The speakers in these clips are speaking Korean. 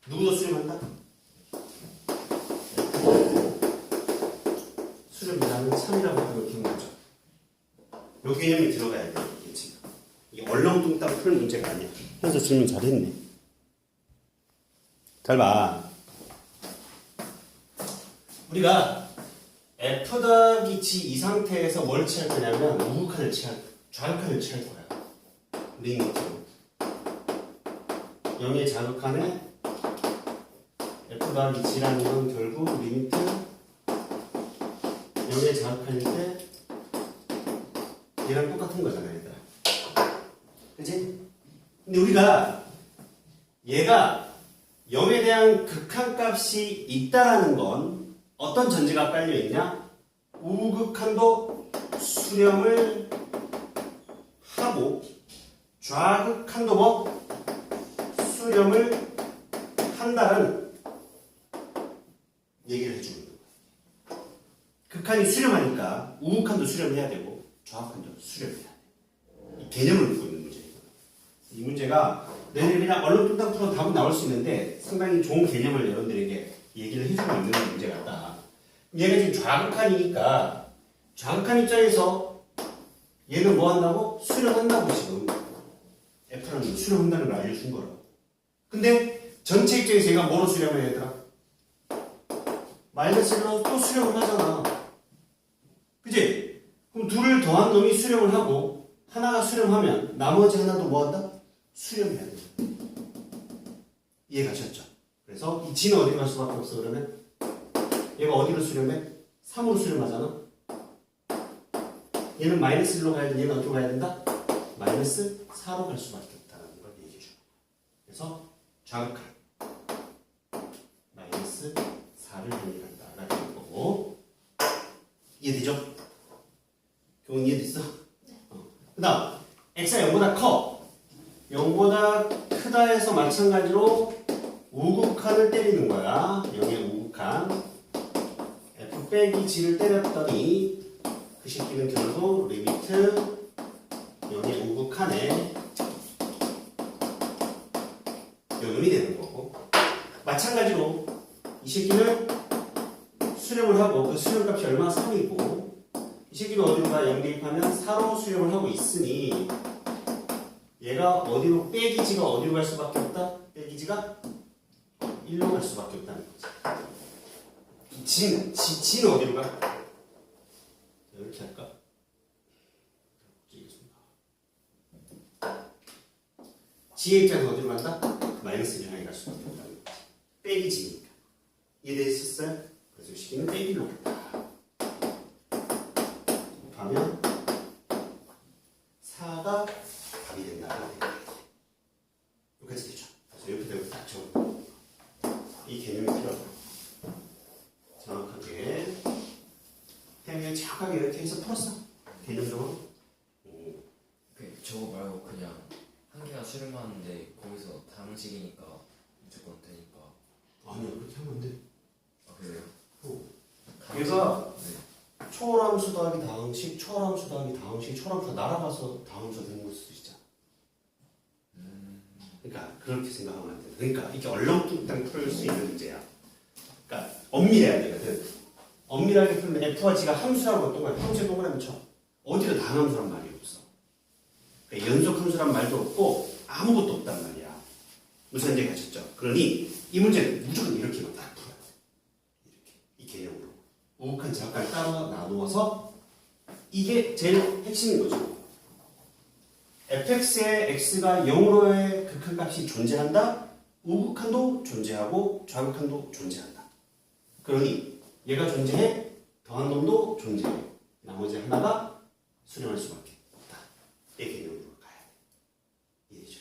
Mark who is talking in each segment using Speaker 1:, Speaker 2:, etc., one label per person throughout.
Speaker 1: 누구도 수렴한다? 수렴이라는 3이라고 하는 걸 기억나죠? 요 개념이 들어가야 돼, 이게 지금. 이게 얼렁뚱땅 풀 문제가 아니야. 그래서 질문 잘했네. 잘 봐. 우리가 F 더하기 G 이 상태에서 뭘 취할 거냐면 우극한을 취할, 좌극한을 취할 거야. 리미트로. 0의 자극한에 F 더하기 G라는 건 결국 리미트 0의 자극한일 때 얘랑 똑같은 거잖아, 얘들아. 그치? 근데 우리가 얘가 0에 대한 극한값이 있다라는 건 어떤 전제가 깔려있냐? 우극한도 수렴을 하고 좌극한도 뭐? 수렴을 한다는 얘기를 해주는 거야. 극한이 수렴하니까 우극한도 수렴해야 되고 좌극한도 수렴해야 돼. 이 개념을 두고 있는 문제예요. 이 문제가 내일 그냥 얼렁뚱땅 풀어도 답은 나올 수 있는데 상당히 좋은 개념을 여러분들에게 얘기를 해주고 있는 문제 같다. 얘가 지금 좌극한이니까 좌극한 입장에서 얘는 뭐 한다고? 수렴한다고 지금. F라는 거 수렴한다는 걸 알려준 거라고. 근데 전체 입장에서 얘가 뭐로 수렴해, 얘들아? 마이너스로 또 수렴을 하잖아. 그치? 그럼 둘을 더한 놈이 수렴을 하고 하나가 수렴하면 나머지 하나도 뭐 한다? 수렴해야 돼. 이해 가셨죠? 그래서 이 G는 어디로 갈 수밖에 없어, 그러면? 얘가 어디로 수렴해? 3으로 수렴하잖아? 얘는 마이너스 1로 가야 돼. 얘는 어디로 가야 된다? 마이너스 4로 갈 수밖에 없다는 걸 얘기해 주는 거야. 그래서 좌극한 마이너스 4를 의미한다 라는 거고. 이해되죠? 교훈 이해됐어? 네. 그 다음 x가 0보다 커. 0보다 크다 해서 마찬가지로 우극한을 때리는 거야. 0의 우극한. f 빼기 g를 때렸더니 그 새끼는 결국 리미트 0의 우극한에 요놈이 되는 거고. 마찬가지로 이 새끼는 수렴을 하고 그 수렴값이 얼마? 3이고 이 새끼는 어디로 가? 0 대입하면 4로 수렴을 하고 있으니 얘가 어디로 빼기 g가 어디로 갈 수밖에 없다? 빼기 g가 1로 갈 수밖에 없다는 거지. G는 어디로 가? 이렇게 할까? G의 입장에서 어디로 간다? 마이너스 1을 향해 갈 수밖에 없다는 거지. 빼기 G니까. 이해되셨어요? 그래서 이 식기는 빼기로 간다. 곱하면 4가 답이 된다. 여기까지 되죠. 그래서 이렇게 되고 딱 적어. 이 개념이 필요하다. 정확하게 그냥 정확하게 이렇게 해서 풀었어. 개념적으로.
Speaker 2: 저거 말고 그냥 한 개가 수렴하는데 거기서 다항식이니까 무조건 되니까.
Speaker 1: 아니요, 그렇게 하면 안 돼.
Speaker 2: 아 그래요?
Speaker 1: 얘가
Speaker 2: 네.
Speaker 1: 초월함수 더하기 다항식, 초월함수 더하기 다항식, 초월함수 날아가서 다항수가 되는 걸 수도 있잖아. 그러니까 그렇게 생각하면 안 돼. 그러니까 이게 얼렁뚱땅 풀 수 있는 문제야. 그러니까 엄밀해야 되거든. 엄밀하게 풀면 F와 G가 함수라고 동그라미, 함수에 동그라미 쳐. 어디로 다함수란 말이 없어. 그러니까 연속 함수란 말도 없고 아무것도 없단 말이야. 무슨 얘기 하셨죠? 그러니 이 문제는 무조건 이렇게만 딱 풀어야 돼. 이렇게. 이 개념으로. 우극한 자극을 따로 나누어서 이게 제일 핵심인 거죠. fx의 x가 0으로의 극한값이 존재한다. 우극한도 존재하고 좌극한도 존재한다. 그러니 얘가 존재해, 더한 놈도 존재해. 나머지 하나가 수렴할 수밖에 없다. 이 개념으로 가야 돼. 이해되죠?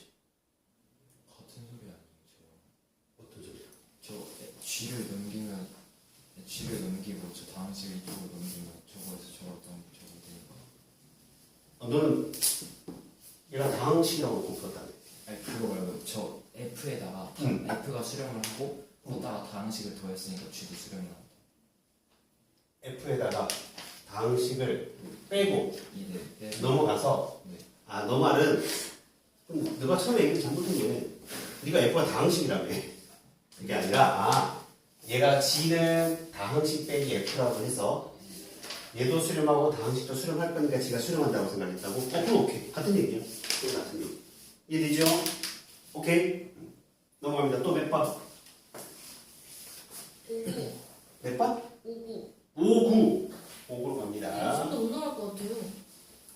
Speaker 2: 같은 소리 아니죠?
Speaker 1: 어떤 소리야?
Speaker 2: 저 G를 넘기면 G를 넘기고 저 다항식을 이쪽으로 넘기면 저거에서 저거 넘기면 저거 되니까.
Speaker 1: 너는 얘가 다항식이라고 곱었다네.
Speaker 2: 아니 그거 말고 저 F에다가 F가 수렴을 하고 거기다가 다항식을 더했으니까 G도 수렴이 나온다.
Speaker 1: f에다가 다항식을 빼고
Speaker 2: 네.
Speaker 1: 넘어가서
Speaker 2: 네.
Speaker 1: 아, 너 말은 너가 처음에 얘기 잘못한 게 네가 f가 다항식이라며. 그게 아니라 얘가 g는 다항식 빼기 f라고 해서 얘도 수렴하고 다항식도 수렴할 거니까 지가 수렴한다고 생각했다고? 그럼 오케이. 같은 얘기야. 또 같은 얘기. 이해되죠? 오케이? 넘어갑니다. 또 몇 번?
Speaker 3: 5구.
Speaker 1: 몇 번?
Speaker 3: 5구.
Speaker 1: 5, 9로 갑니다.
Speaker 3: 진도 못 나갈 것 같아요.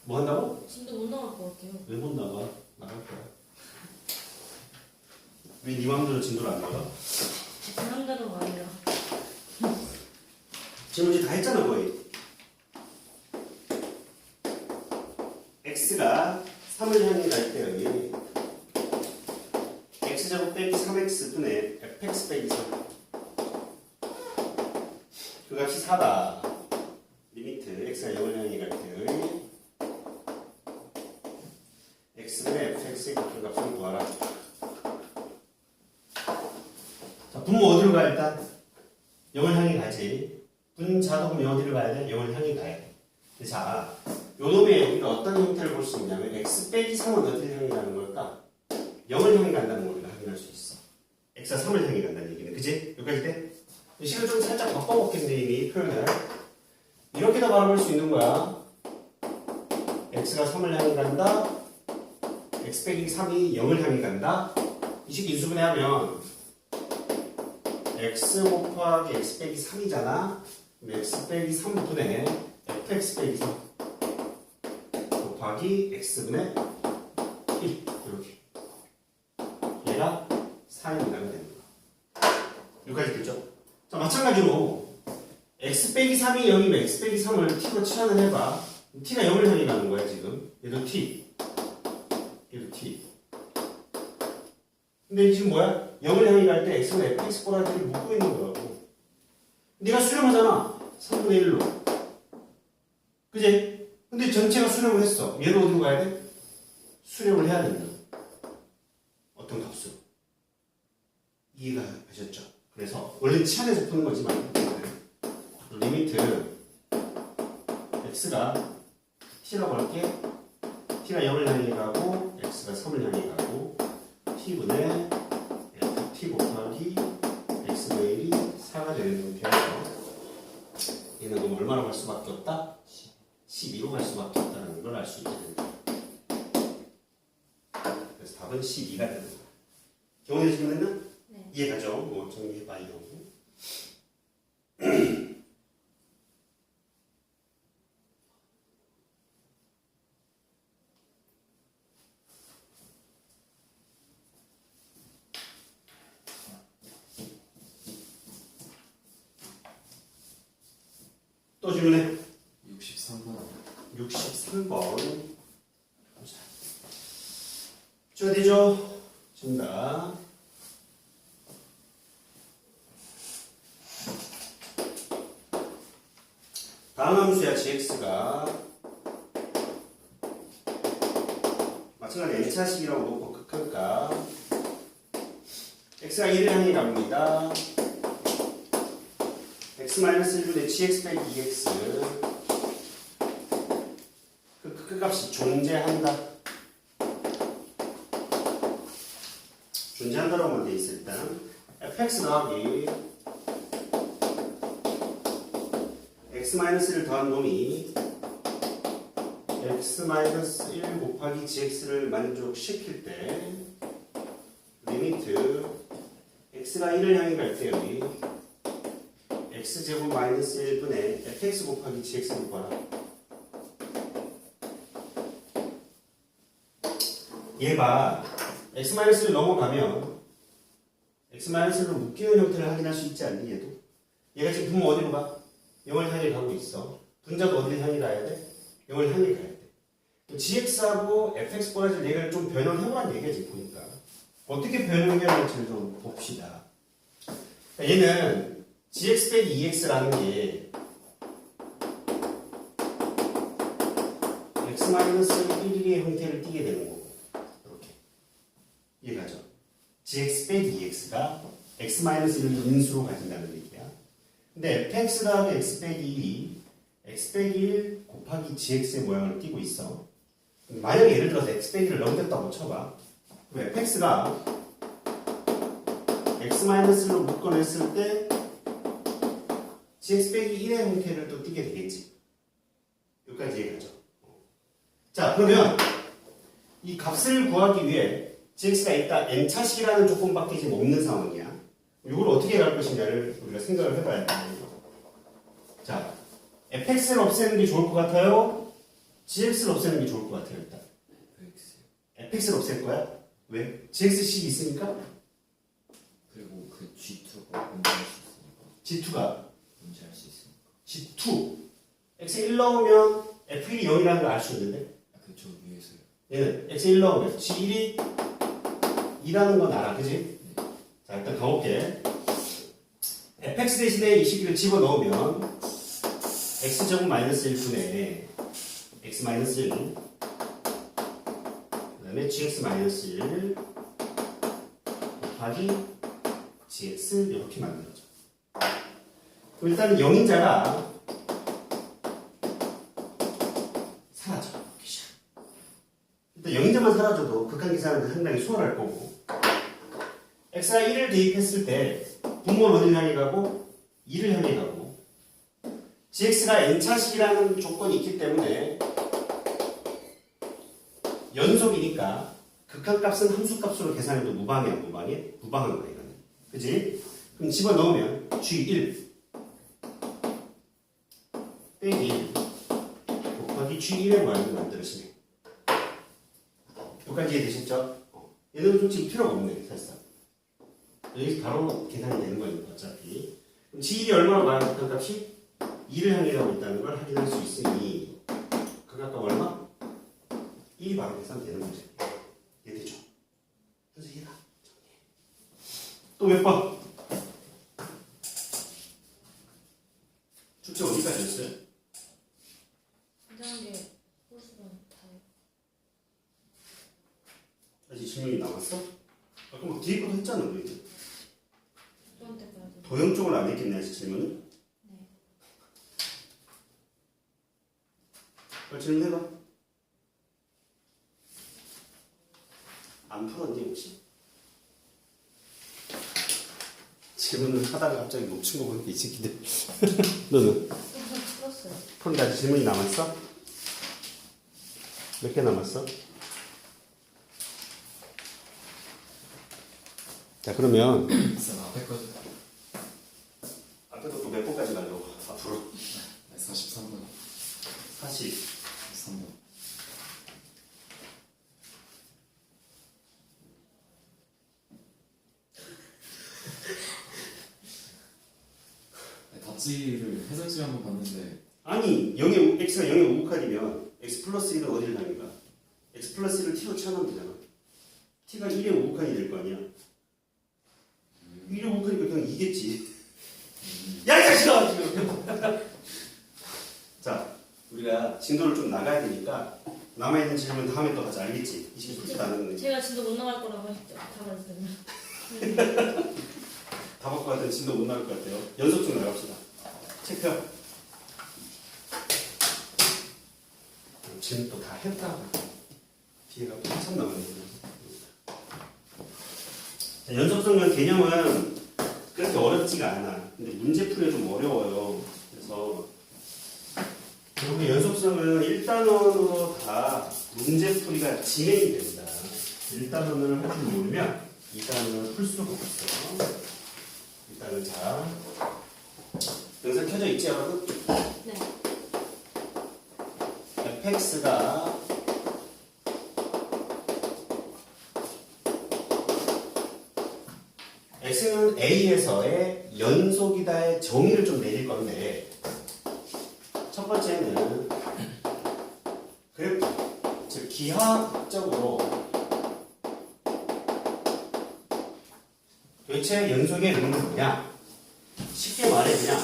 Speaker 1: 뭐 한다고?
Speaker 3: 진도 못 나갈 것 같아요.
Speaker 1: 왜 못 나가? 나갈 거야. 왜 네 맘대로 진도를 안 나가?
Speaker 3: 그런다는 말이야.
Speaker 1: 지금 이제 다 했잖아 거의. x가 3을 향해 갈 때 여기 x제곱 빼기 3x 분의 fx 빼기 3. 그 값이 4다. 리미트 x가 0을 향해 갈 때의 x분의 fx의 그 값을 구하라. 자, 분모 어디로 가 일단? 0을 향해 가지. 분자독은 어디를 가야 돼? 0을 향해 가야 돼. 자, 요놈의 우리가 어떤 형태를 볼 수 있냐면 x 빼기 3은 어디를 향해 가는 걸까? 0을 향해 간다는 걸 우리가 확인할 수 있어. x가 3을 향해 간다는 얘기는 그지? 여기까지 때? 식을 좀 살짝 바꿔먹겠네 이미 표현을. 이렇게도 바라볼 수 있는 거야. x가 3을 향해 간다. x 빼기 3이 0을 향해 간다. 이 식 인수분해하면 x 곱하기 x 빼기 3이잖아. x 빼기 3분의 fx 빼기 3 곱하기 x분의 1 이렇게 얘가 4인 나게 되는 거야. 여기까지 됐죠? 자, 마찬가지로 x 빼기 3이 0이면 x 빼기 3을 t로 치환을 해봐. t가 0을 향해 가는 거야 지금. 얘도 t 얘도 t. 근데 지금 뭐야? 0을 향해 갈 때 x는 fx 꼬라지를 묶고 있는 거라고. 네가 수렴하잖아. 3분의 1로. 그지? 근데 전체가 수렴을 했어. 얘는 어디로 가야 돼? 수렴을 해야 된다. 어떤 값으로? 이해가 하셨죠? 그래서 원래 치환해서 푸는 거지만 리미트 x가 t라고 할게. t가 0을 향해 가고 x가 3을 향해 가고 t분의 ft 곱하기 x분의 1이 4가 되는 형태여서 얘는 그럼 얼마로 갈 수밖에 없다? 12로 갈 수밖에 없다는 걸 알 수 있게 됩니다. 그래서 답은 12가 되는 거야. 경험해주시면은
Speaker 3: 네.
Speaker 1: 이해가죠? 뭐 정리해봐 이런 거. 또 질문해.
Speaker 2: 63번
Speaker 1: 63번. 줘야 되죠? 준다. 다음 함수야 gx가 마찬가지 n차식이라고 놓고 극할까? x가 1을 향해 갑니다. x-1분의 gx 빼기 2x 그 값이 존재한다. 존재한다라고만 돼 있을 일단 fx 더하기 x-1을 더한 놈이 x-1 곱하기 gx를 만족시킬 때 리미트 x가 1을 향해 갈 때 여기 x제곱 마이너스 1분의 fx 곱하기 gx를 구하라. 얘가 x-를 넘어가면 x-를 묶이는 형태를 확인할 수 있지 않니 얘도? 얘가 지금 분모 어디로 가? 0을 향해 가고 있어. 분자도 어디를 향해 가야 돼? 0을 향해 가야 돼. gx하고 fx 꼬라지를 얘를 좀 변형해보라는 얘기야 지금 보니까. 어떻게 변형해야 할지를 좀 봅시다. 얘는 gx 빼기 2x라는 게 x-1의 형태를 띠게 되는 거고 이렇게 이해가죠? gx 빼기 2x가 x-1을 인수로 가진다는 얘기야. 근데 fx 더하기 x 빼기 1이 x 빼기 1 곱하기 gx의 모양을 띠고 있어. 만약에 예를 들어서 x 빼기 1을 넘겼다고 쳐봐. 그럼 fx가 x-1로 묶어냈을 때 gx 빼기 1의 형태를 또 띠게 되겠지. 여기까지 얘기하죠. 자, 그러면 이 값을 구하기 위해 gx가 일단 n차식이라는 조건밖에 지금 없는 상황이야. 이걸 어떻게 할 것이냐를 우리가 생각을 해봐야 돼. 자, fx를 없애는 게 좋을 것 같아요? gx를 없애는 게 좋을 것 같아요, 일단. fx를 없앨 거야? 왜? gx식이 있으니까?
Speaker 2: 그리고 그 G2가 문제할 수 있으니까.
Speaker 1: g2가
Speaker 2: 문제할 수 있으니까.
Speaker 1: g2 x에 1 넣으면 f1이 0이라는 걸 알 수 있는데
Speaker 2: 그저 위에서요.
Speaker 1: 얘는 x에 1 넣으면 g1이 2라는 건 알아, 그지? 자, 일단 가볼게. fx 대신에 이 시기를 집어넣으면 x제곱 마이너스 1분의 x 마이너스 1 그 다음에 gx 마이너스 1 곱하기 gx 이렇게 만들어져. 그럼 일단은 0인자가 사라져. 일단 0인자만 사라져도 극한 계산은 상당히 수월할 거고 x가 1을 대입했을 때 분모는 어디를 향해 가고 2를 향해 가고 gx가 n차식이라는 조건이 있기 때문에 연속이니까 극한값은 함수값으로 계산해도 무방해 안 무방해? 무방한 거야 이거는. 그지? 그럼 집어넣으면 g1 빼기 1 곱하기 g1의 모양을 만들어지네. 여기까지 이해되셨죠? 얘는 솔직히 필요가 없네 사실상. 여기 바로 계산이 되는 거니까 어차피. 그럼 g1이 얼마나 많은 극한값이 2를 향해 가고 있다는 걸 확인할 수 있으니 극한값 얼마? 1이 바로 계산되는 문제. 이해되죠? 그래서 얘가 또 몇 번? 숙제 어디까지 했어요?
Speaker 3: 이상하게 호수가 다요.
Speaker 1: 아직 질문이 남았어? 아까 뭐 뒤에 것도 했잖아 우리.
Speaker 3: 어떤 때까지?
Speaker 1: 도형 쪽은 안 했겠네 아직 질문은?
Speaker 3: 네.
Speaker 1: 빨리 질문해봐. 안 풀었니 혹시? 질문을 하다가 갑자기 놓친 거 보니까 이 새끼들. 너는?
Speaker 3: 풀었어요.
Speaker 1: 풀었는데 아직 질문이 남았어? 몇 개 남았어? 자 그러면
Speaker 2: 쌤 앞에 거죠?
Speaker 1: 앞에도 또 몇 번까지 가려고 앞으로
Speaker 2: 43번.
Speaker 1: 43번.
Speaker 2: 답지를 해설지 한번 봤는데
Speaker 1: 아니 0의 x가 0의 5칸이면 x 플러스 1은 어디를 향해 가? x 플러스 1을 t로 치환하면 되잖아. t가 1의 5칸이 될 거 아니야. 1의 5칸이니까 그냥 2겠지. 야 이 자식아 지금. 자 우리가 진도를 좀 나가야 되니까 남아있는 질문 다음에 또 하자. 알겠지? 이 시간 좋지 않은 거지.
Speaker 3: 제가 진짜 못 나갈 거라고 하셨죠? 다 받으면.
Speaker 1: 다 바꿔 왔더니 진도 못 나갈 것 같아요. 연속 좀 나갑시다. 체크요. 질문 또 다 했다고. 뒤에가 또 한참 남았네요. 자, 연속성은 개념은 그렇게 어렵지가 않아. 근데 문제풀이가 좀 어려워요. 그래서 결국 연속성은 1단원으로 다 문제풀이가 진행이 된다. 1단원을 할 줄 모르면 2단원을 풀 수가 없어. 일단은 자 영상 켜져 있지 여러분?
Speaker 3: 네.
Speaker 1: fx가 x는 a에서의 연속이다의 정의를 좀 내릴 건데 첫 번째는 그래프 즉 기하학적으로 도대체 연속의 의미는 뭐냐? 쉽게 말해 그냥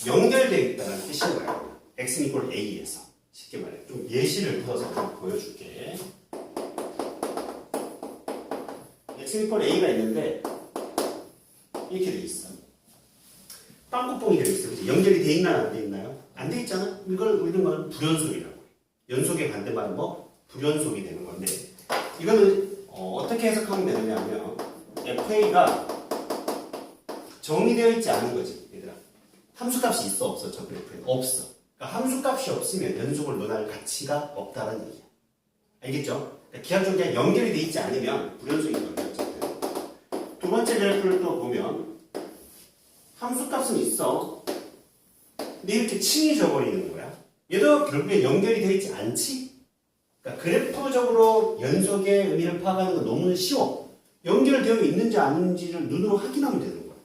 Speaker 1: 연결되어 있다는 뜻인 거예요. x는 이꼴 a에서 쉽게 말해 좀 예시를 들어서 좀 보여줄게. x는 이꼴 a가 있는데 이렇게 돼 있어. 빵꾸뽕이 되어 있어. 그치? 연결이 돼 있나요? 안 돼 있나요? 안 돼 있잖아. 이런 건 불연속이라고. 연속의 반대말은 뭐? 불연속이 되는 건데 이거는 어떻게 어떻게 해석하면 되느냐면 FA가 정의되어 있지 않은 거지, 얘들아. 함수값이 있어, 없어? 저 그래프에 없어. 그러니까 함수값이 없으면 연속을 논할 가치가 없다는 얘기야. 알겠죠? 그러니까 기하학적으로 그냥 연결이 돼 있지 않으면 불연속인 거예요. 두 번째 그래프를 또 보면 함수값은 있어. 근데 이렇게 층이 져버리는 거야. 얘도 결국에 연결이 되어 있지 않지? 그러니까 그래프적으로 연속의 의미를 파악하는 건 너무 쉬워. 연결되어 있는지 아닌지를 눈으로 확인하면 되는 거야.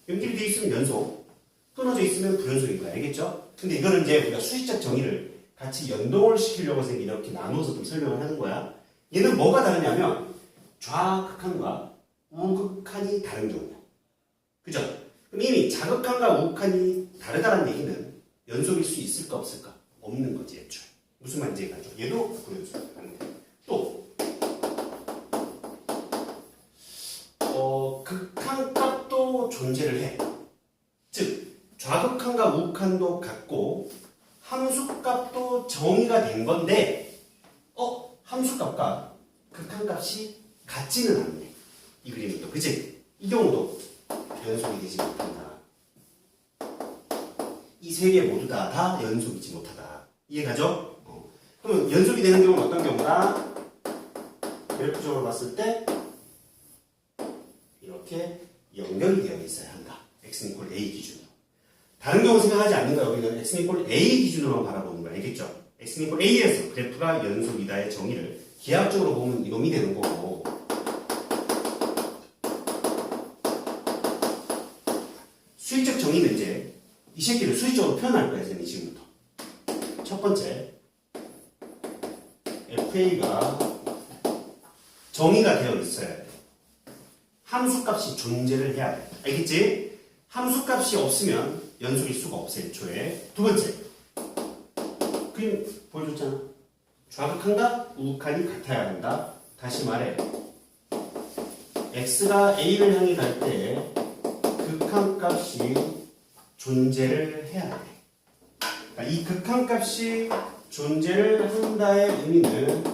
Speaker 1: 연결이 되어 있으면 연속, 끊어져 있으면 불연속인 거야. 알겠죠? 근데 이거는 이제 우리가 수식적 정의를 같이 연동을 시키려고 해서 이렇게 나눠서 좀 설명을 하는 거야. 얘는 뭐가 다르냐면 좌극한과 우극한이 다른 경우야. 그죠? 그럼 이미 자극한과 우극한이 다르다는 얘기는 연속일 수 있을까 없을까? 없는 거지, 애초에. 무슨 말인지 이해가죠? 얘도 불연속인데. 또 극한값도 존재를 해. 즉 좌극한과 우극한도 같고 함수값도 정의가 된 건데 함수값과 극한값이 같지는 않네. 이 그림은 또 그치? 이 경우도 연속이 되지 못한다. 이 세 개 모두 다 연속이지 못하다. 이해가죠? 그러면 연속이 되는 경우는 어떤 경우다? 그래프적으로 봤을 때 이렇게 연결이 되어 있어야 한다. x는 이퀄 a 기준으로. 다른 경우 생각하지 않는 거야. 여기는 x는 이퀄 a 기준으로만 바라보는 거야. 알겠죠? x는 이퀄 a에서 그래프가 연속이다의 정의를 기하학적으로 보면 이놈이 되는 거고, 수익적 정의는 이제 이 새끼를 수익적으로 표현할 거야. 이제는 지금부터. 첫 번째, FA가 정의가 되어 있어야 돼. 함수값이 존재를 해야 돼. 알겠지? 함수값이 없으면 연속일 수가 없어, 애초에. 두 번째, 그림 보여줬잖아. 좌극한과 우극한이 같아야 한다. 다시 말해, x가 a를 향해 갈 때 극한값이 존재를 해야 돼. 그러니까 이 극한값이 존재를 한다의 의미는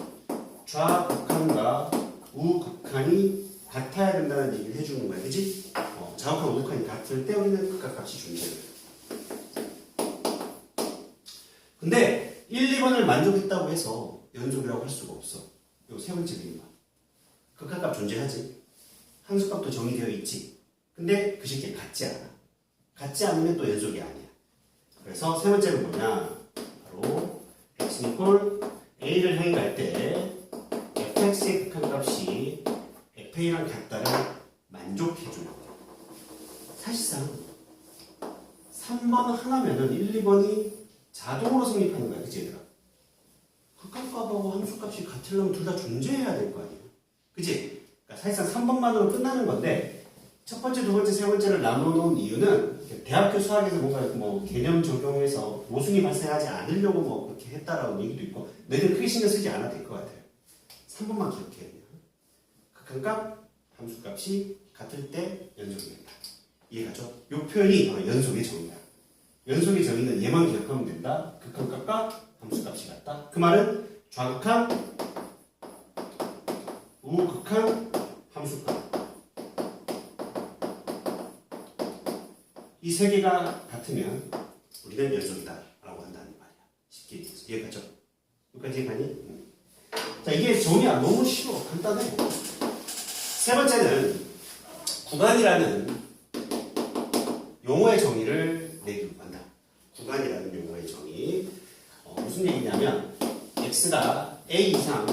Speaker 1: 좌극한과 우극한이 같아야 된다는 얘기를 해주는 거야. 그치? 좌극한 우극한이 같을 때 우리는 극한값이 존재를 해. 근데 1, 2번을 만족했다고 해서 연속이라고 할 수가 없어. 요 세 번째 그림만. 극한값 존재하지. 함수값도 정의되어 있지. 근데 그 시기에 같지 않아. 같지 않으면 또 연속이 아니야. 그래서 세 번째는 뭐냐? 바로 x는 이퀄 a를 향해 갈 때 fx의 극한값이 fa랑 같다를 만족해주는 거야. 사실상 3번 하나면은 1, 2번이 자동으로 성립하는 거야. 그치 얘들아? 극한값하고 함수값이 같으려면 둘 다 존재해야 될 거 아니야. 그치? 그러니까 사실상 3번만으로 끝나는 건데 첫 번째, 두 번째, 세 번째를 나눠놓은 이유는 대학교 수학에서 뭔가 뭐 개념 적용해서 모순이 발생하지 않으려고 뭐 그렇게 했다라고 얘기도 있고 너희들 크게 신경 쓰지 않아도 될 것 같아요. 3번만 기억해. 극한값, 함수값이 같을 때 연속이 된다. 이해가죠? 이 표현이 바로 연속의 정의다. 연속의 정의는 얘만 기억하면 된다. 극한값과 함수값이 같다. 그 말은 좌극한, 우극한, 함수값. 이 세 개가 같으면 우리는 연속이다 라고 한다는 말이야. 쉽게 얘기해서. 이해가죠? 여기까지 이해가니? 자, 이게 정의가 너무 쉬워. 간단해. 세 번째는 구간이라는 용어의 정의를 내기로 한다. 구간이라는 용어의 정의. 무슨 얘기냐면 x가 a 이상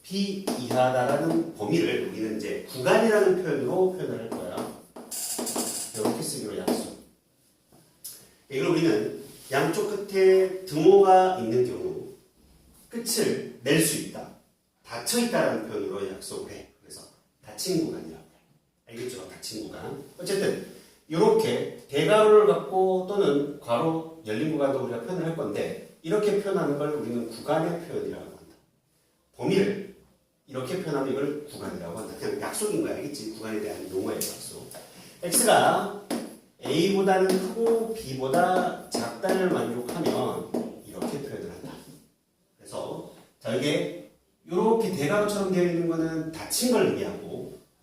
Speaker 1: b 이하다라는 범위를 우리는 이제 구간이라는 표현으로 표현을 할 거야. 이렇게 쓰기로 약속. 이걸 우리는 양쪽 끝에 등호가 있는 경우 끝을 낼 수 있다. 닫혀 있다라는 표현으로 약속을 해. 그래서 닫힌 구간이라고 해. 알겠죠? 닫힌 구간. 어쨌든 이렇게 대괄호를 갖고 또는 괄호 열린 구간도 우리가 표현을 할 건데 이렇게 표현하는 걸 우리는 구간의 표현이라고 한다. 범위를 이렇게 표현하면 이걸 구간이라고 한다. 그냥 약속인 거야. 알겠지? 구간에 대한 용어의 약속. x가 a보다는 크고 b보다 작다를 만족하면 이렇게 표현을 한다. 그래서 자, 이게 이렇게 대괄호처럼 되어 있는 거는 닫힌 걸 의미하고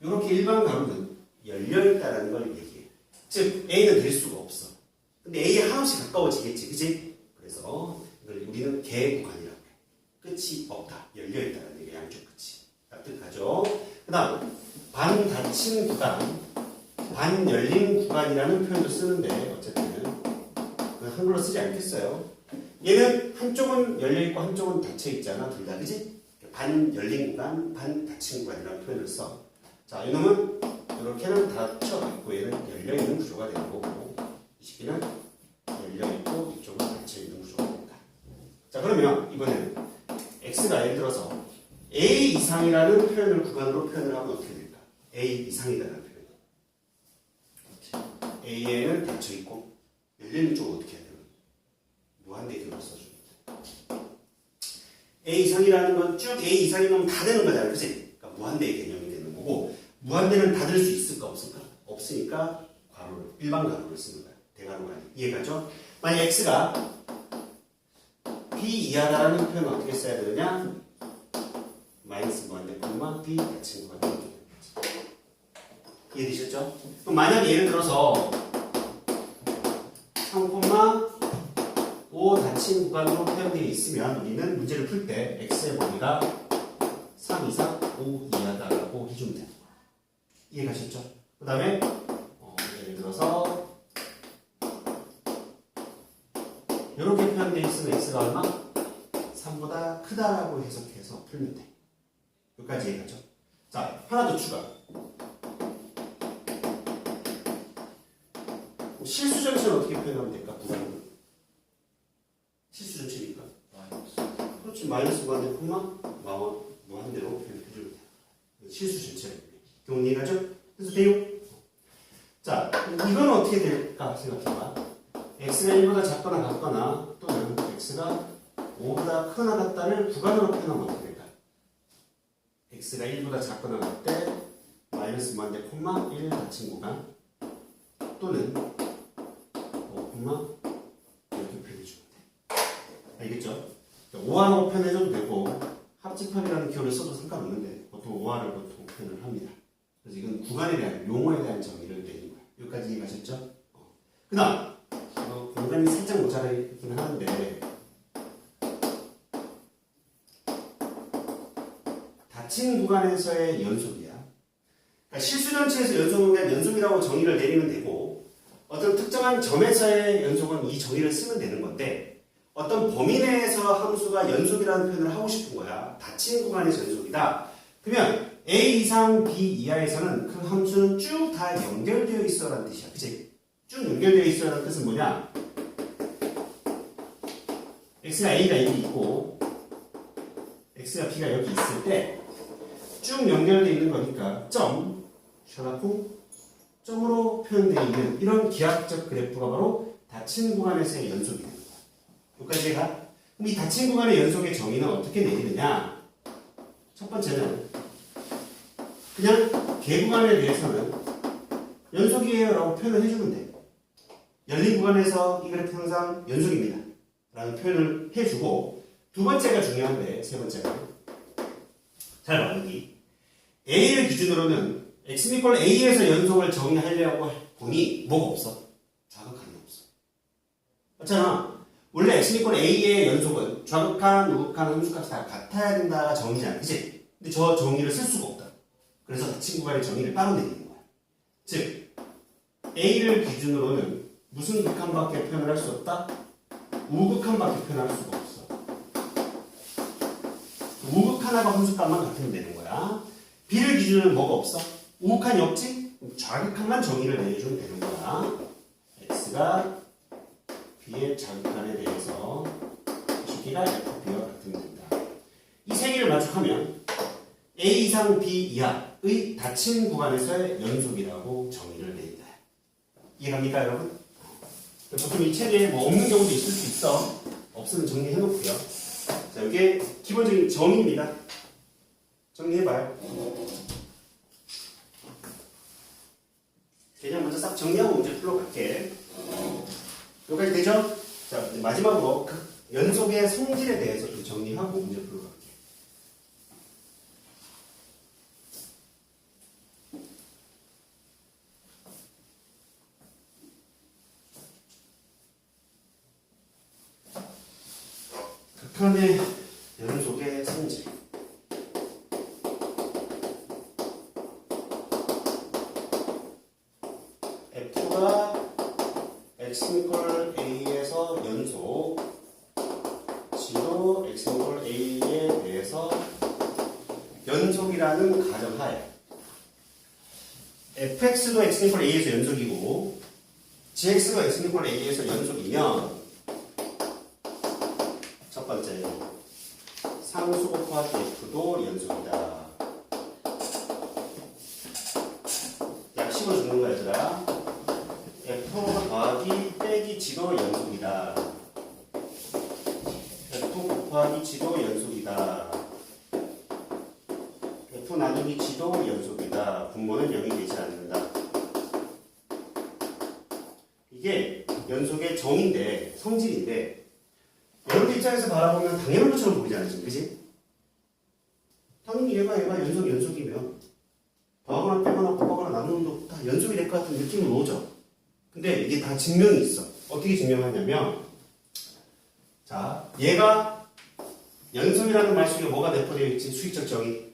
Speaker 1: 이렇게 일반 가로는 열려있다는 걸 얘기해요. 즉 A는 될 수가 없어. 근데 A에 한없이 가까워지겠지, 그치? 그래서 이걸 우리는 개 구간이라고 해. 끝이 없다, 열려있다는 얘기, 양쪽 끝이. 납득하죠? 그 다음 반 닫힌 구간, 반 열린 구간이라는 표현도 쓰는데 어쨌든 그건 한글로 쓰지 않겠어요. 얘는 한쪽은 열려있고 한쪽은 닫혀있잖아, 둘 다, 그치? 반 열린 구간, 반 닫힌 구간이라는 표현을 써. 자, 이놈은 이렇게는 닫혀있고 얘는 열려있는 구조가 되는 거고, 이 새끼는 열려있고 이쪽은 닫혀있는 구조가 된다. 자, 그러면 이번에는 x가 예를 들어서 a 이상이라는 표현을 구간으로 표현을 하면 어떻게 될까? a 이상이라는 표현. a에는 닫혀있고 열리는 쪽은 어떻게 해야 되나? 무한대기로 써줍니다. a 이상이라는 건 쭉 a 이상이면 다 되는 거잖아요, 그치? 그러니까 무한대의 개념이 되는 거고, 무한대는 닫을 수 있을까 없을까? 없으니까 괄호를, 일반 괄호를 쓰는 거야. 대괄호가 아니야. 이해가죠? 만약 x가 b 이하다라는 표현은 어떻게 써야 되느냐? 마이너스 무한대 콤마 b 닫힌 구간이 되는 거지. 이해되셨죠? 그럼 만약 예를 들어서 3,5 닫힌 구간으로 표현되어 있으면 우리는 문제를 풀 때 x의 범위가 3 이상 5 이하다라고 해주면 되는 거야. 이해가셨죠? 그 다음에 예를 들어서 이렇게 표현되어 있으면 x가 얼마? 3보다 크다라고 해석해서 풀면 돼. 여기까지 이해가죠? 자, 하나 더 추가. 실수 전체는 어떻게 표현하면 될까? 구간은 실수 전체니까 그렇지, 마이너스 무한대 콤마 무한대로 표현해주면 돼. 실수 전체를 교훈 이해가죠? 그래서 돼요. 자, 이건 어떻게 될까 생각해봐. x가 1보다 작거나 같거나 또는 x가 5보다 크거나 같다를 구간으로 표현하면 어떻게 될까? x가 1보다 작거나 같대 마이너스 무한대 콤마 1 닫힌 구간 또는 5 콤마 이렇게 표현해주면 돼. 알겠죠? 5하라고 표현해줘도 되고 합집합이라는 기호를 써도 상관없는데 보통 5하를 보통 표현을 합니다. 그래서 이건 구간에 대한 용어에 대한 정의를 내는 거야. 여기까지 이해가셨죠? 그 다음 공간이 살짝 모자라긴 하는데 닫힌 구간에서의 연속이야. 그러니까 실수 전체에서 연속은 그냥 연속이라고 정의를 내리면 되고 어떤 특정한 점에서의 연속은 이 정의를 쓰면 되는 건데 어떤 범위 내에서 함수가 연속이라는 표현을 하고 싶은 거야. 닫힌 구간에서 연속이다. 그러면 a 이상 b 이하에서는 그 함수는 쭉 다 연결되어 있어라는 뜻이야. 그치? 쭉 연결되어 있어라는 뜻은 뭐냐? x가 a가 여기 있고 x가 b가 여기 있을 때 쭉 연결되어 있는 거니까 점, 셔놓고 점으로 표현되어 있는 이런 기하학적 그래프가 바로 닫힌 구간에서의 연속이 되는 거야. 여기까지 가? 그럼 이 닫힌 구간의 연속의 정의는 어떻게 내리느냐? 첫 번째는 그냥 개구간에 대해서는 연속이에요 라고 표현을 해주면 돼. 열린 구간에서 이 그래프 항상 연속입니다 라는 표현을 해주고, 두 번째가 중요한데 세 번째가 잘 봐. 여기 a를 기준으로는 x 이퀄 a에서 연속을 정의하려고 보니 뭐가 없어? 좌극한이 없어. 맞잖아. 원래 x 이퀄 a의 연속은 좌극한, 우극한, 함수값이 다 같아야 된다가 정의잖아, 그치? 근데 저 정의를 쓸 수가 없다. 그래서 닫힌 구간의 정의를 따로 내리는 거야. 즉 a를 기준으로는 무슨 극한밖에 표현을 할 수 없다? 우극한밖에 표현할 수가 없어. 우극한하고 함수값만 같으면 되는 거야. b를 기준으로는 뭐가 없어? 우극한이 없지? 좌극한만 정의를 내려주면 되는 거야. x가 b의 좌극한에 대해서 이 새끼가 fb와 같으면 된다. 이 세 개를 만족하면 a 이상 b 이하의 닫힌 구간에서의 연속이라고 정의를 내린다. 이해갑니까, 여러분? 보통 이 책에 뭐 없는 경우도 있을 수 있어. 없으면 정리해놓고요. 자, 이게 기본적인 정의입니다. 정리해봐요. 그냥 먼저 싹 정리하고 문제 풀어갈게. 여기까지 되죠? 자, 이제 마지막으로 연속의 성질에 대해서 좀 정리하고 문제 풀어갈게. 극한의 연속의 성질. F가 x=a에서 연속, G도 x=a에 대해서 연속이라는 가정하에 fx도 x=a에서 연속이고 gx가 x=a에서 연속이면 첫 번째 상수 곱하기 f도 연속이다. 약식으로 주는 거야 얘들아. f 더하기 빼기 g도 연속이다. f 곱하기 g도 연속이다. f 나누기 g도 연속이다. 분모는 0이 되지 않는다. 이게 연속의 정인데, 성질인데 여러분들 입장에서 바라보면 당연한 것처럼 보이잖아요 지금, 그치? 당연히 얘가 연속이면 더하거나 빼거나 곱하거나 나누는 것도 다 연속이 될 것 같은 느낌은 오죠. 근데 이게 다 증명이 있어. 어떻게 증명하냐면, 자, 얘가 연속이라는 말 속에 뭐가 내포되어 있지? 수익적 정의.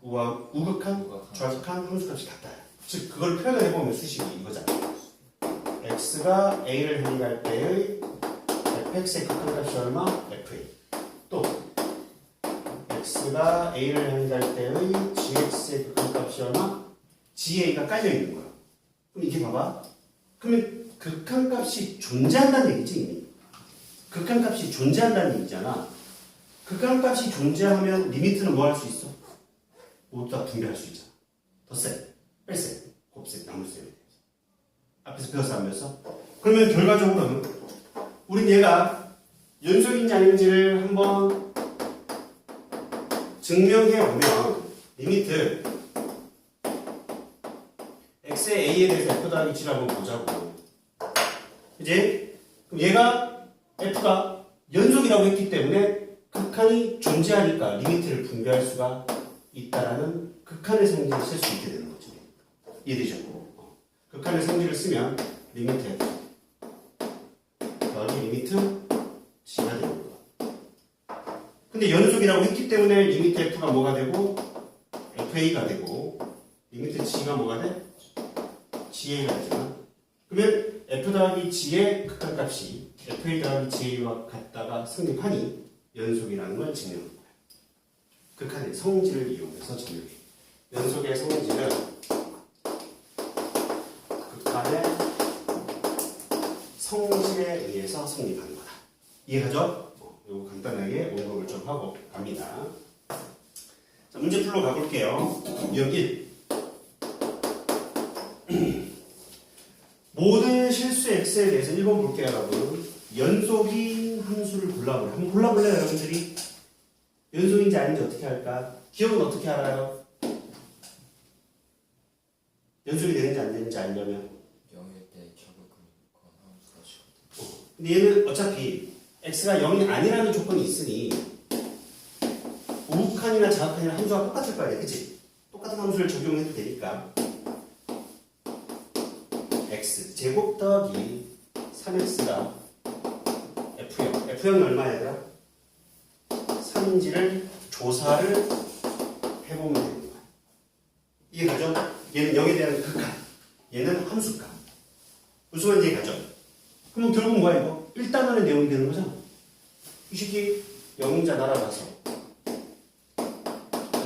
Speaker 1: 우극한, 좌극한 함수값이 같다. 즉 그걸 표현을 해보면 수식이 이거잖아. x가 a를 행할 때의 fx의 극한값이 얼마? fa. 또 x가 a를 행할 때의 gx의 극한값이 얼마? ga가 깔려있는 거야. 그럼 이렇게 봐봐. 그러면 극한값이 존재한다는 얘기지 이미. 극한값이 존재한다는 얘기잖아. 극한값이 존재하면 리미트는 뭐 할 수 있어? 모두 다 분배할 수 있잖아. 덧셈, 뺄셈, 곱셈, 나눗셈에 대해서. 앞에서 배웠어 안 배웠어? 그러면 결과적으로는 우린 얘가 연속인지 아닌지를 한번 증명해 오면 리미트 x의 a에 대해서 f 더하기 g를 한번 보자고. 이제 그럼 얘가 f가 연속이라고 했기 때문에 극한이 존재하니까 리미트를 분배할 수가 있다라는 극한의 성질을 쓸 수 있게 되는 거죠. 이해되죠? 극한의 성질을 쓰면 리미트 f 더하기 리미트 g가 되는 거야. 근데 연속이라고 했기 때문에 리미트 f가 뭐가 되고 fa가 되고 리미트 g가 뭐가 돼? ga가 되잖아. 그러면 f 더하기 g의 극한값이 fa 더하기 ga와 같다가 성립하니 연속이라는 걸 증명한 거야. 극한의 성질을 이용해서 증명해. 연속의 성질은 극한의 성질에 의해서 성립하는 거다. 이해가죠? 이거 간단하게 원고를 좀 하고 갑니다. 자, 문제 풀러 가볼게요. 유형 1. 모든 실수 x에 대해서 1번 볼게요, 여러분. 연속인 함수를 골라보래요. 한번 골라볼래요, 여러분들이? 연속인지 아닌지 어떻게 할까? 기억은 어떻게 알아요? 연속이 되는지 안 되는지 알려면?
Speaker 2: 0일 때 적극은 함수가
Speaker 1: 근데 얘는 어차피 x가 0이 아니라는 조건이 있으니 우극한이나 자극한이나 함수가 똑같을 거 아니야, 그치? 똑같은 함수를 적용해도 되니까 x 제곱 더하기 3x가 F형이 얼마야 얘들아? 3인지를 조사를 해보면 되는 거야. 이해가죠? 얘는 0에 대한 극한, 얘는 함수값. 무슨 말인지 이해가죠? 그럼 결국 뭐야 이거? 1단원의 내용이 되는 거잖아. 이 새끼 0인자 날아가서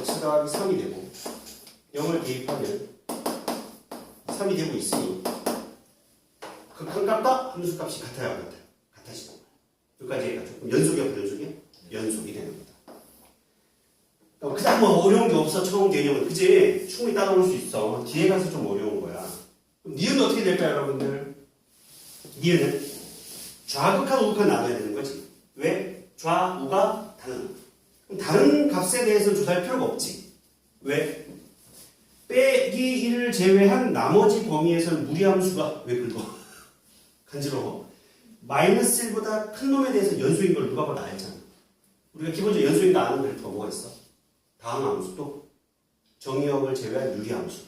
Speaker 1: x 더하기 3이 되고 0을 대입하면 3이 되고 있으니 극한값과 함수값이 같아야 안 같아요? 같아지는 거야. 여기까지 해가지고 그럼 연속이야 불연속이야? 연속이 되는 거다. 그다음 뭐 어려운 게 없어. 처음 개념은 그지? 충분히 따라올 수 있어. 뒤에 가서 좀 어려운 거야. 그럼 니은 어떻게 될까요 여러분들? 니은은 좌극한 우극한 나눠야 되는 거지. 왜? 좌우가 다른. 그럼 다른 값에 대해서는 조사할 필요가 없지. 왜? 빼기 1을 제외한 나머지 범위에서는 무리함수가 왜 긁어? 간지러워. 마이너스 1보다 큰 놈에 대해서 연수인 걸 누가 봐도 알잖아. 우리가 기본적으로 연수인 거 아는 그래프가 뭐가 있어? 다음 함수, 또 정의역을 제외한 유리함수,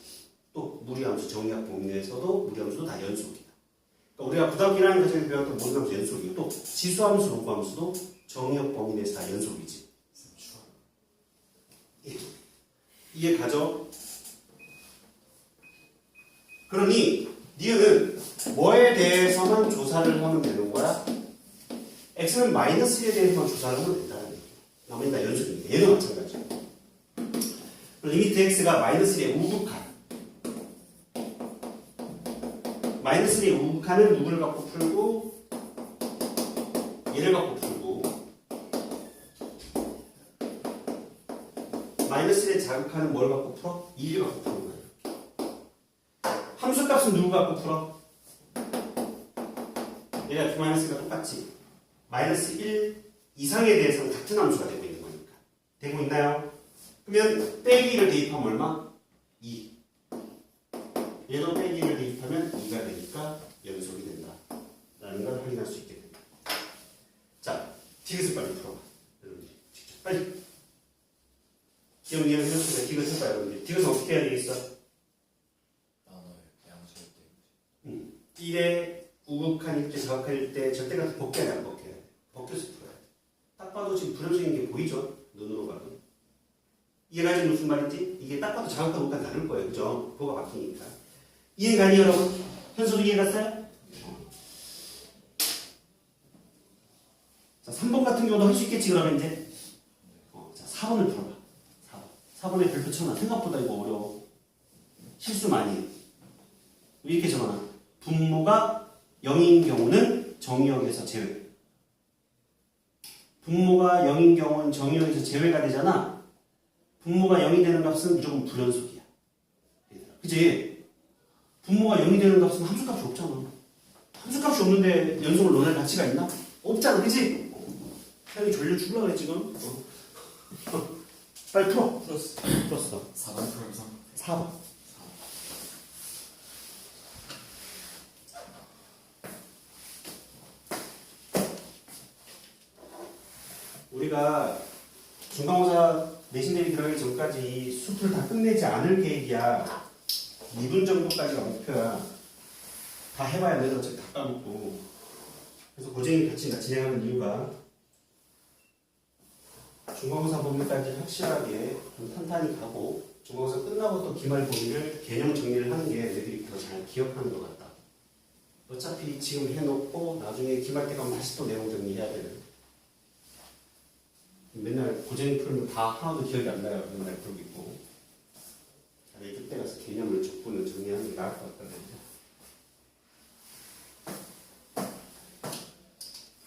Speaker 1: 또 무리함수, 정의역 범위 내에서도 무리함수도 다 연속이다. 그러니까 우리가 고등학교 1학년 과정에서 배웠던 모든 함수 연속이고 또 지수함수, 로그함수도 정의역 범위 내에서 다 연속이지. 이해 가죠? 그러니 니은 뭐에 대해서만 조사를 하면 되는 거야? x는 -1에 대해서만 조사를 하면 된다는 얘기야. 나머지 다 연속입니다. 얘도 마찬가지야. 리미트 x가 -1에 우극한 -1의 우극한은 누구를 갖고 풀고 얘를 갖고 풀고 -1의 자극한은 뭘 갖고 풀어? 2를 갖고 푸는 거야. 함수값은 누구 갖고 풀어? 얘가 -가 똑같지. -1 이상에 대해서는 같은 함수가 되고 있는 거니까. 되고 있나요? 그러면 빼기를 대입하면 얼마? 2. 얘도 빼기를 대입하면 2가 되니까 연속이 된다. 라는 걸 확인할 수 있게 됩니다. 자, 디귿을 빨리 풀어봐. 여러분들이 직접 빨리. 지금 얘는 해줬으니까 디귿 해봐요. 여러분들. 디귿은 어떻게 해야 되겠어?
Speaker 2: 나눠요. 양수일 때.
Speaker 1: 1에 우극한일 때, 자극한일 때 절대값 벗겨야 돼, 안 벗겨야 돼? 벗겨서 풀어야 돼. 딱 봐도 지금 불연속인 게 보이죠? 눈으로 봐도. 이해가 지금 무슨 말인지? 이게 딱 봐도 자극과 우극한 다를 거예요. 그죠? 그거가 바뀌니까. 이해가니 여러분? 현수도 이해갔어요? 자, 3번 같은 경우도 할 수 있겠지, 그러면 이제? 자, 4번을 풀어봐. 4번에 별표 쳐놔. 생각보다 이거 어려워. 실수 많이 해. 이렇게 적어놔. 분모가 0인 경우는 정의역에서 제외. 분모가 0인 경우는 정의역에서 제외가 되잖아. 분모가 0이 되는 값은 무조건 불연속이야. 그치? 분모가 0이 되는 값은 함수값이 없잖아. 함수값이 없는데 연속을 논할 가치가 있나? 없잖아. 그치? 형이 졸려 죽으려고 그래 지금. 빨리 풀어. 풀었어.
Speaker 2: 4번 풀어서
Speaker 1: 4번. 우리가 중간고사 내신 대비 들어가기 전까지 수투를 다 끝내지 않을 계획이야. 2분 정도까지가 목표야. 다 해봐야 내가 어차피 다 까먹고. 그래서 고쟁이 같이 진행하는 이유가 중간고사 범위까지 확실하게 좀 탄탄히 가고 중간고사 끝나고 또 기말 범위를 개념 정리를 하는 게 애들이 더 잘 기억하는 것 같다. 어차피 지금 해놓고 나중에 기말 때 가면 다시 또 내용 정리해야 되는. 맨날 고쟁이 풀면 다 하나도 기억이 안 나요. 맨날 풀고 있고. 차라리 그때 가서 개념을 적분을 정리하는 게 나을 것 같다는 거죠.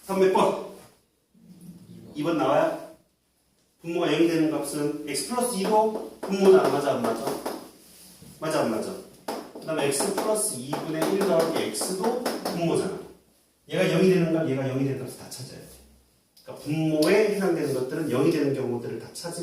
Speaker 1: 다음 몇 번? 2번 나와요? 분모가 0이 되는 값은 x 플러스 2도 분모잖아. 맞아 안 맞아? 맞아 안 맞아? 그 다음에 x 플러스 2분의 1 더하기 x도 분모잖아. 얘가 0이 되는 값, 얘가 0이 되는 값을 다 찾아야 돼. 그러니까 분모에 해당되는 것들은 0이 되는 경우들을 다 찾으면